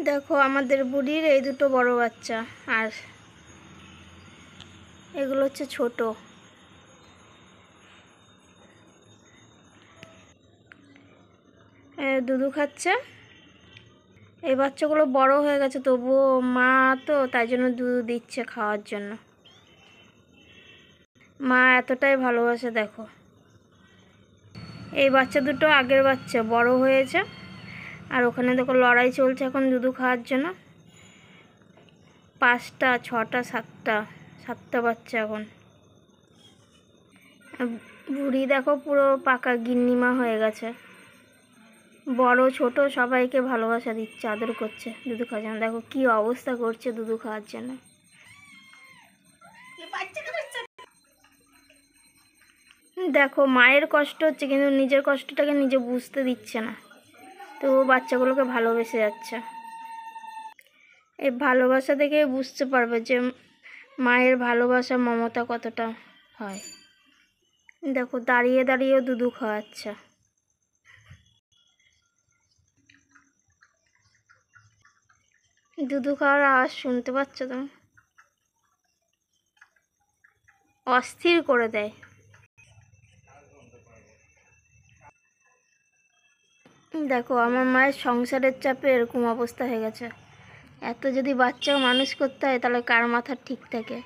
দেখো আমাদের বুড়ির এই দুটো বড় বাচ্চা, আর এগুলো হচ্ছে ছোট। দুধু খাচ্ছে। এই বাচ্চাগুলো বড় হয়ে গেছে, তবুও মা তো তাই জন্য দুধ দিচ্ছে খাওয়ার জন্য। মা এতটাই ভালোবাসে। দেখো এই বাচ্চা দুটো আগের বাচ্চা, বড় হয়েছে। আর ওখানে দেখো লড়াই চলছে এখন দুধু খাওয়ার জন্য। 5টা 6টা 7টা বাচ্চা এখন। বুড়ি দেখো পুরো পাকা গিন্নিমা হয়ে গেছে, বড় ছোট সবাইকে ভালোবাসা দিচ্ছে, আদর করছে দুধু খাওয়ার জন্য। দেখো কি অবস্থা করছে দুধু খাওয়ার জন্য। দেখো মায়ের কষ্ট হচ্ছে, কিন্তু নিজের কষ্টটাকে নিজে বুঝতে দিচ্ছে না, তো বাচ্চাগুলোকে ভালোবেসে যাচ্ছে। এই ভালোবাসা দেখে বুঝতে পারবে যে মায়ের ভালোবাসা মমতা কতটা হয়। দেখো দাঁড়িয়ে দাঁড়িয়েও দুধু খাওয়াচ্ছে। দুধু খাওয়ার আওয়াজ শুনতে পাচ্ছ তুমি? অস্থির করে দেয়। দেখো আমার মায়ের সংসারের চাপে এরকম অবস্থা হয়ে গেছে। এত যদি বাচ্চাও মানুষ করতে হয় তাহলে কার মাথা ঠিক থাকে?